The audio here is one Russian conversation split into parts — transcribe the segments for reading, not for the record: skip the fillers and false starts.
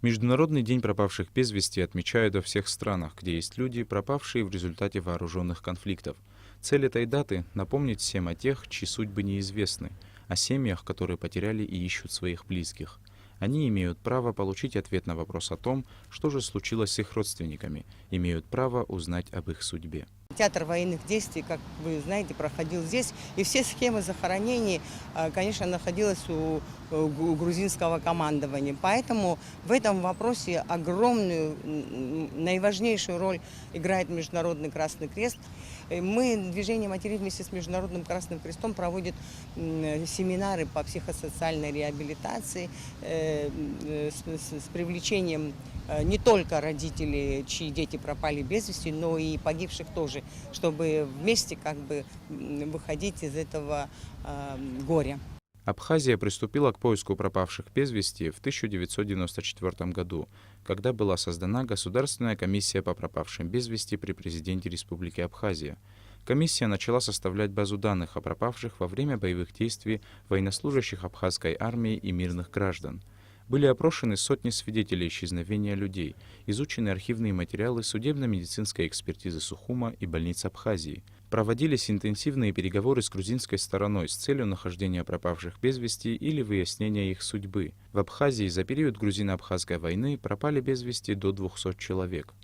Международный день пропавших без вести отмечают во всех странах, где есть люди, пропавшие в результате вооруженных конфликтов. Цель этой даты — напомнить всем о тех, чьи судьбы неизвестны, о семьях, которые потеряли и ищут своих близких. Они имеют право получить ответ на вопрос о том, что же случилось с их родственниками, имеют право узнать об их судьбе. Театр военных действий, как вы знаете, проходил здесь. И все схемы захоронений, конечно, находились у грузинского командования. Поэтому в этом вопросе огромную, наиважнейшую роль играет Международный Красный Крест. Мы, движение «Матери» вместе с Международным Красным Крестом проводит семинары по психосоциальной реабилитации с привлечением не только родителей, чьи дети пропали без вести, но и погибших тоже, чтобы вместе выходить из этого горя. Абхазия приступила к поиску пропавших без вести в 1994 году, когда была создана Государственная комиссия по пропавшим без вести при президенте Республики Абхазия. Комиссия начала составлять базу данных о пропавших во время боевых действий военнослужащих абхазской армии и мирных граждан. Были опрошены сотни свидетелей исчезновения людей, изучены архивные материалы судебно-медицинской экспертизы Сухума и больниц Абхазии. Проводились интенсивные переговоры с грузинской стороной с целью нахождения пропавших без вести или выяснения их судьбы. В Абхазии за период грузино-абхазской войны пропали без вести до 200 человек.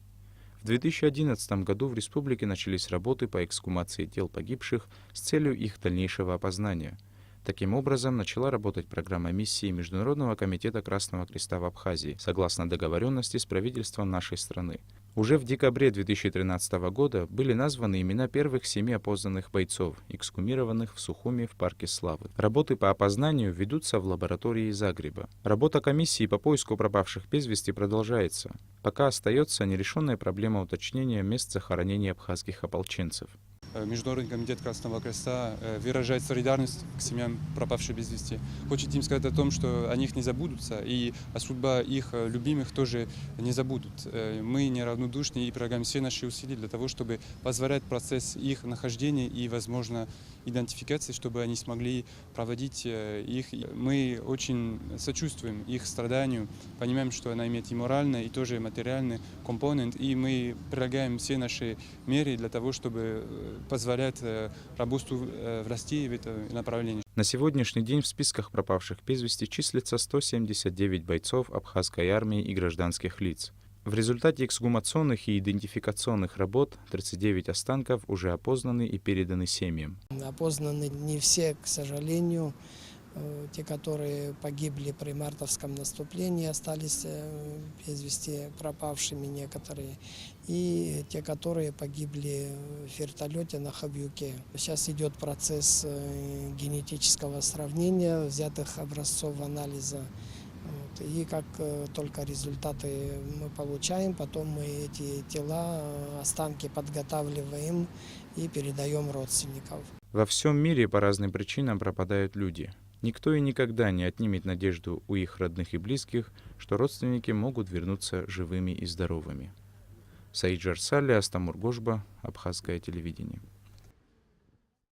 В 2011 году в республике начались работы по эксгумации тел погибших с целью их дальнейшего опознания. Таким образом, начала работать программа миссии Международного комитета Красного Креста в Абхазии, согласно договоренности с правительством нашей страны. Уже в декабре 2013 года были названы имена первых 7 опознанных бойцов, эксгумированных в Сухуми в Парке Славы. Работы по опознанию ведутся в лаборатории Загреба. Работа комиссии по поиску пропавших без вести продолжается. Пока остается нерешенная проблема уточнения мест захоронения абхазских ополченцев. Международный комитет Красного Креста выражает солидарность к семьям пропавших без вести. Хочет им сказать о том, что о них не забудутся, и о судьбе их любимых тоже не забудут. Мы неравнодушны и прилагаем все наши усилия для того, чтобы позволять процесс их нахождения и, возможно, идентификации, чтобы они смогли проводить их. Мы очень сочувствуем их страданию, понимаем, что она имеет и моральный, и тоже материальный компонент, и мы прилагаем все наши меры для того, чтобы позволять работу властей в этом направлении. На сегодняшний день в списках пропавших без вести числится 179 бойцов абхазской армии и гражданских лиц. В результате эксгумационных и идентификационных работ 39 останков уже опознаны и переданы семьям. Опознаны не все, к сожалению. Те, которые погибли при мартовском наступлении, остались без вести пропавшими некоторые. И те, которые погибли в вертолете на Хабьюке. Сейчас идет процесс генетического сравнения взятых образцов анализа. И как только результаты мы получаем, потом мы эти тела, останки подготавливаем и передаем родственникам. Во всем мире по разным причинам пропадают люди. Никто и никогда не отнимет надежду у их родных и близких, что родственники могут вернуться живыми и здоровыми. Саид Жарсали, Астамур Гошба, Абхазское телевидение.